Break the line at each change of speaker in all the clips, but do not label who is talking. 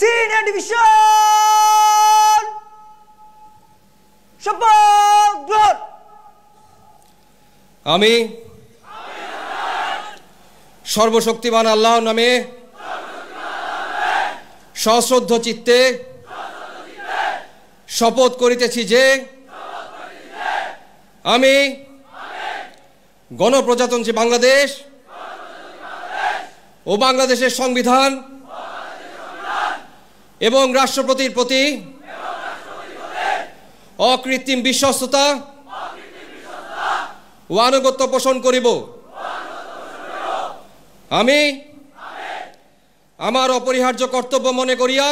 Senior Division শপথ গ্রহণ।
আমি সর্বশক্তিমান আল্লাহর নামে সশ্রদ্ধ চিত্তে শপথ করিতেছি যে আমি গণপ্রজাতন্ত্রী বাংলাদেশ ও বাংলাদেশের সংবিধান এবং রাষ্ট্রপতির প্রতি অকৃত্রিম বিশ্বস্ততা ও আনুগত্য পোষণ করিব। আমি আমার অপরিহার্য কর্তব্য মনে করিয়া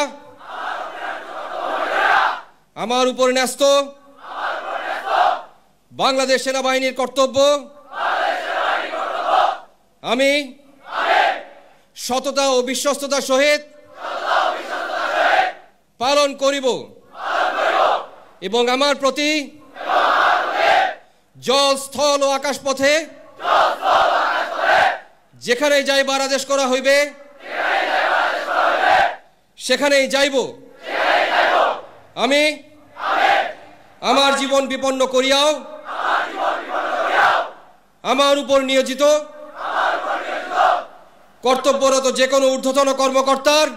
আমার উপর ন্যস্ত বাংলাদেশ সেনাবাহিনীর কর্তব্য আমি সততা ও বিশ্বস্ততার সহিত পালন করিব এবং আমার প্রতি জল, স্থল ও আকাশ পথে যেখানে যাইবার আদেশ করা হইবে সেখানেই যাইব। আমি আমার জীবন বিপন্ন করিয়াও আমার উপর নিয়োজিত কর্তব্যরত যে কোনো ঊর্ধ্বতন কর্মকর্তার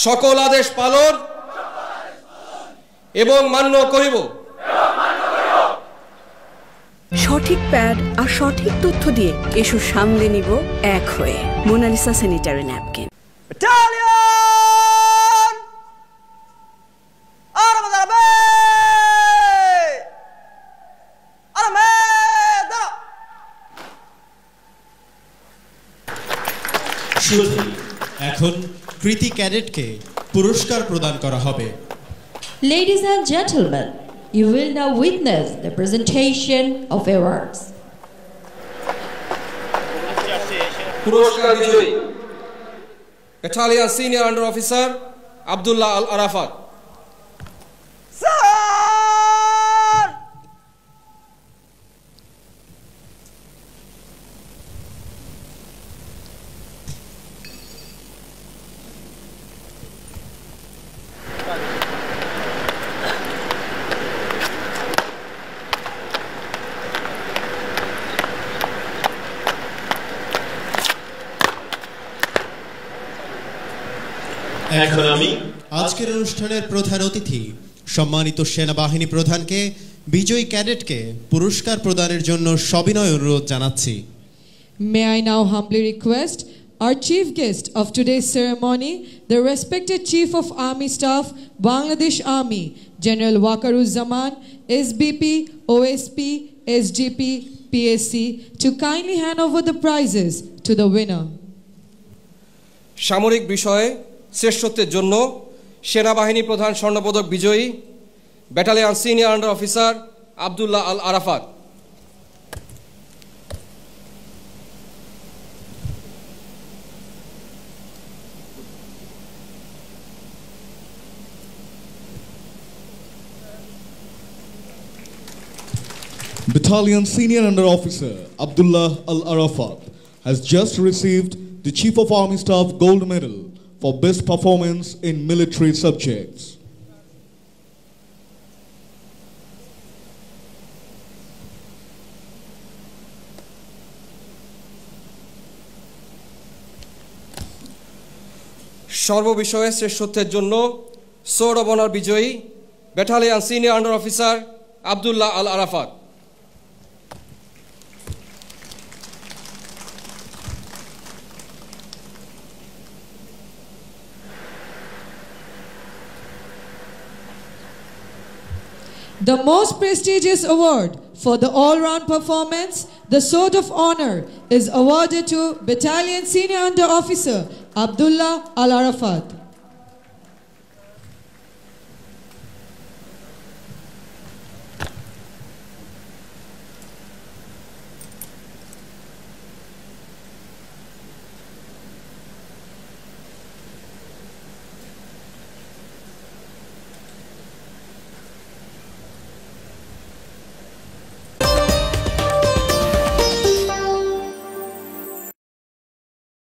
সকল আদেশ পালন এবং মান্য করিব।
সঠিক প্যাড আর সঠিক তথ্য দিয়ে এসো সামলে নিব এক হয়ে। Mona Lisa sanitary napkin.
ব্যাটালিয়ন আরবে
এখন কৃতি ক্যাডেটকে পুরস্কার প্রদান করা হবে।
Ladies and gentlemen, you will now witness the presentation of awards.
পুরস্কার বিজয়ী battalion senior under officer Abdullah Al Arafat.
এখন আমি আজকের অনুষ্ঠানের প্রধান অতিথি সম্মানিত সেনাবাহিনী প্রধানকে বিজয়ী ক্যাডেটকে পুরস্কার প্রদানের জন্য সবিনয় অনুরোধ জানাচ্ছি।
May I now humbly request our chief guest of today's ceremony, the respected Chief of Army Staff, Bangladesh Army, General Waqaruzzaman, SBP, OSP, SGP, PSC, to kindly hand over the prizes to the winner.
সামরিক বিষয়ে শ্রেষ্ঠত্বের জন্য সেনাবাহিনী প্রধান স্বর্ণপদক বিজয়ী battalion senior under officer Abdullah Al Arafat.
Battalion Senior Under Officer Abdullah Al Arafat has just received the Chief of Army Staff Gold Medal for best performance in military subjects.
সর্ববিষয়ে শ্রেষ্ঠত্বের জন্য সোর্ড অব অনার বিজয়ী battalion senior under officer Abdullah Al Arafat.
The most prestigious award for the all-round performance, the Sword of Honor, is awarded to Battalion Senior Under Officer Abdullah Al Arafat.